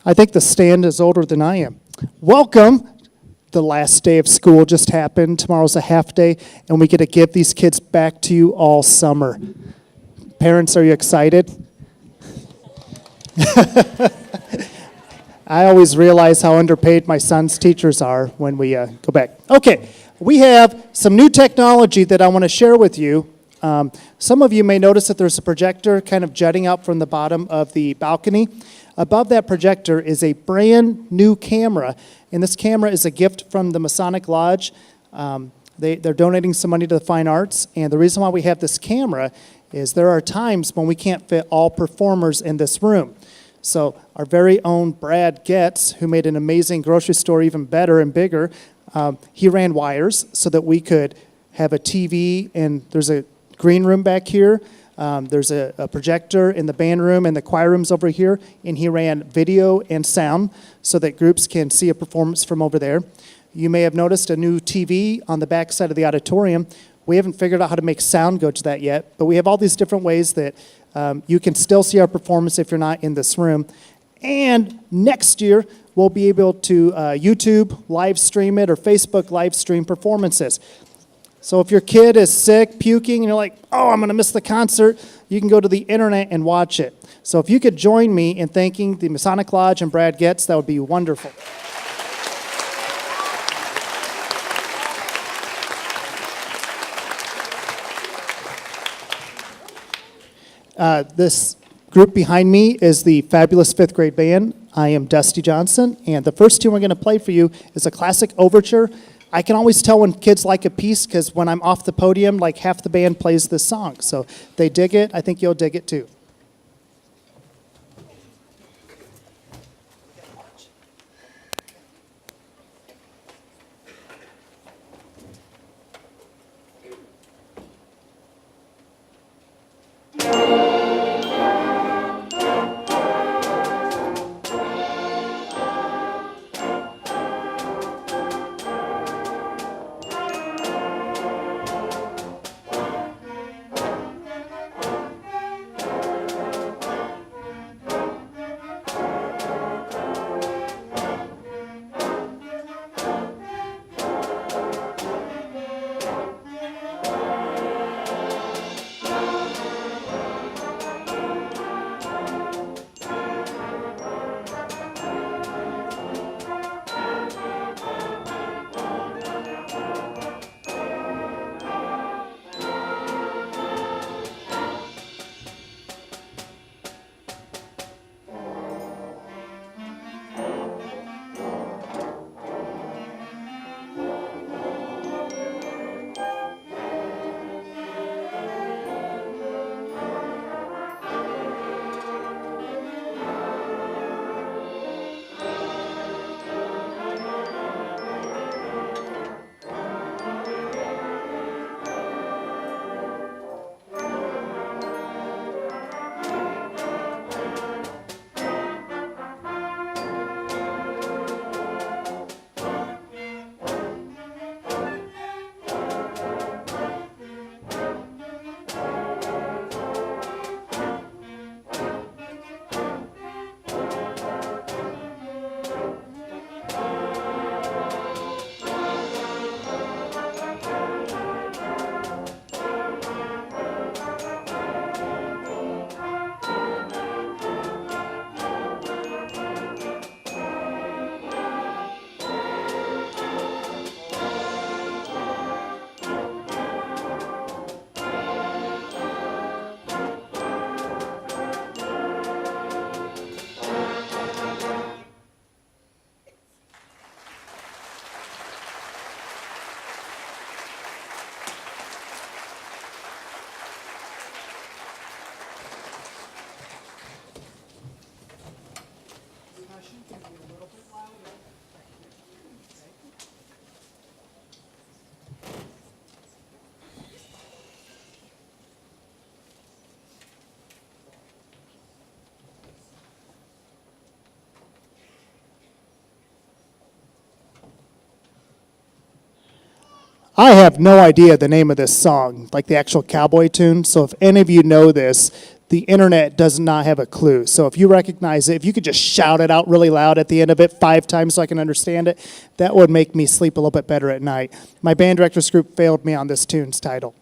I think the stand is older than I am. Welcome. The last day of school just happened. Tomorrow's a half day, and we get to give these kids back to you all summer. Parents, are you excited? I always realize how underpaid my son's teachers are when we go back. Okay, we have some new technology that I want to share with you. Some of you may notice that there's a projector kind of jutting out from the bottom of the balcony. Above that projector is a brand new camera, and this camera is a gift from the Masonic Lodge. They're donating some money to the fine arts, and the reason why we have this camera is there are times when we can't fit all performers in this room. So our very own Brad Getz, who made an amazing grocery store even better and bigger, he ran wires so that we could have a TV, and there's a green room back here. There's a projector in the band room and the choir room's over here, and he ran video and sound so that groups can see a performance from over there. You may have noticed a new TV on the back side of the auditorium. We haven't figured out how to make sound go to that yet, but we have all these different ways that you can still see our performance if you're not in this room. And next year, we'll be able to YouTube live stream it or Facebook live stream performances. So if your kid is sick, puking, and you're like, oh, I'm going to miss the concert, you can go to the internet and watch it. So if you could join me in thanking the Masonic Lodge and Brad Getz, that would be wonderful. This group behind me is the fabulous fifth grade band. I am Dusty Johnson, and the first tune we're going to play for you is a classic overture. I can always tell when kids like a piece because when I'm off the podium, like half the band plays this song. So they dig it. I think you'll dig it too. I have no idea the name of this song, like the actual cowboy tune. So if any of you know this, the internet does not have a clue. So if you recognize it, if you could just shout it out really loud at the end of it 5 times so I can understand it, that would make me sleep a little bit better at night. My band directors group failed me on this tune's title.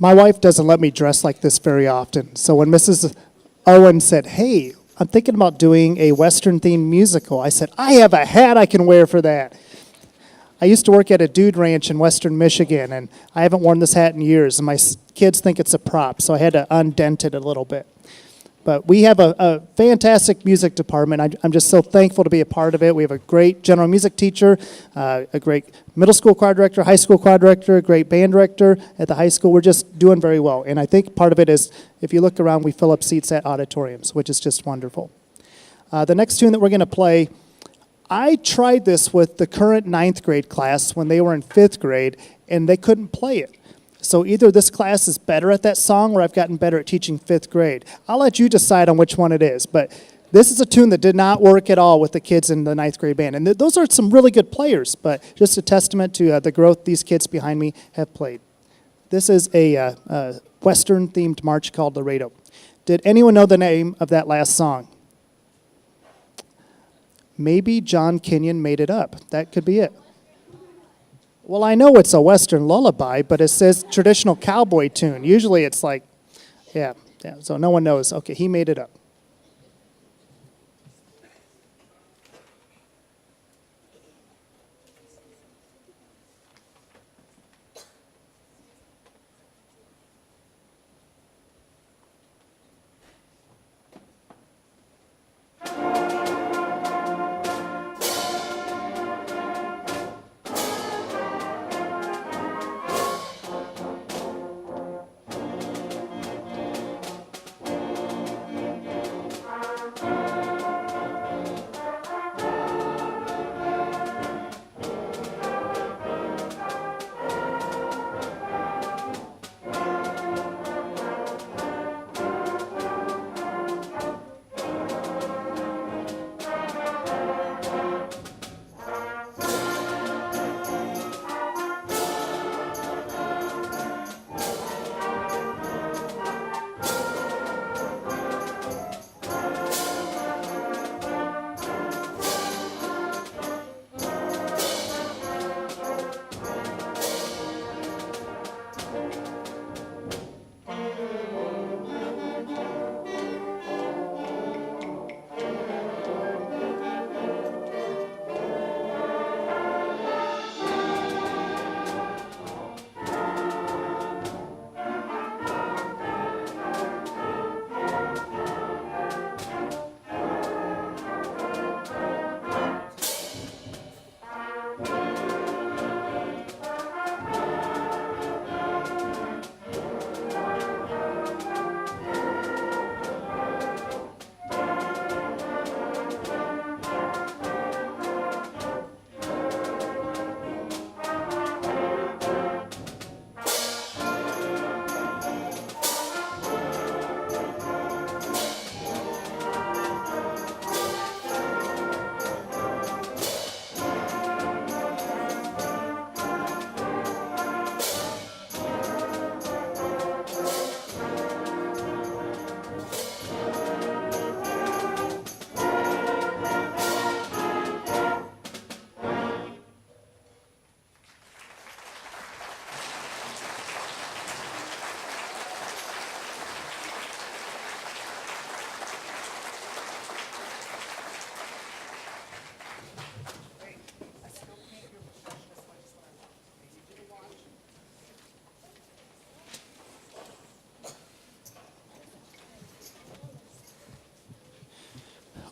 My wife doesn't let me dress like this very often. So when Mrs. Owen said, hey, I'm thinking about doing a Western-themed musical, I said, I have a hat I can wear for that. I used to work at a dude ranch in western Michigan, and I haven't worn this hat in years, and my kids think it's a prop, so I had to undent it a little bit. But we have a fantastic music department. I'm just so thankful to be a part of it. We have a great general music teacher, a great middle school choir director, high school choir director, a great band director at the high school. We're just doing very well. And I think part of it is, if you look around, we fill up seats at auditoriums, which is just wonderful. The next tune that we're going to play, I tried this with the current 9th grade class when they were in 5th grade, and they couldn't play it. So either this class is better at that song or I've gotten better at teaching 5th grade. I'll let you decide on which one it is. But this is a tune that did not work at all with the kids in the 9th grade band. And those are some really good players, but just a testament to the growth these kids behind me have played. This is a Western-themed march called Laredo. Did anyone know the name of that last song? Maybe John Kenyon made it up. That could be it. Well, I know it's a Western lullaby, but it says traditional cowboy tune. Usually it's like, yeah, so no one knows. Okay, he made it up.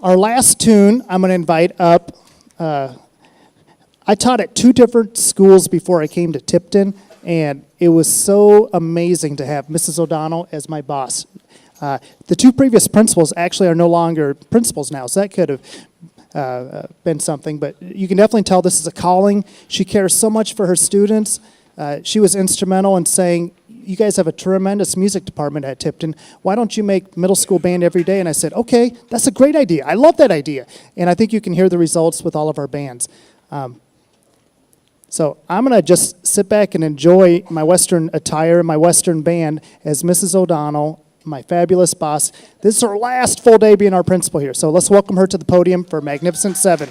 Our last tune, I'm going to invite up. I taught at 2 different schools before I came to Tipton, and it was so amazing to have Mrs. O'Donnell as my boss. The 2 previous principals actually are no longer principals now, so that could have been something, but you can definitely tell this is a calling. She cares so much for her students. She was instrumental in saying, you guys have a tremendous music department at Tipton. Why don't you make middle school band every day? And I said, okay, that's a great idea. I love that idea. And I think you can hear the results with all of our bands. So I'm going to just sit back and enjoy my Western attire, my Western band, as Mrs. O'Donnell, my fabulous boss. This is her last full day being our principal here. So let's welcome her to the podium for Magnificent 7.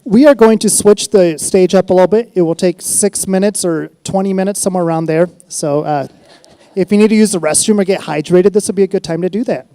We are going to switch the stage up a little bit. It will take 6 minutes or 20 minutes, somewhere around there. So if you need to use the restroom or get hydrated, this would be a good time to do that.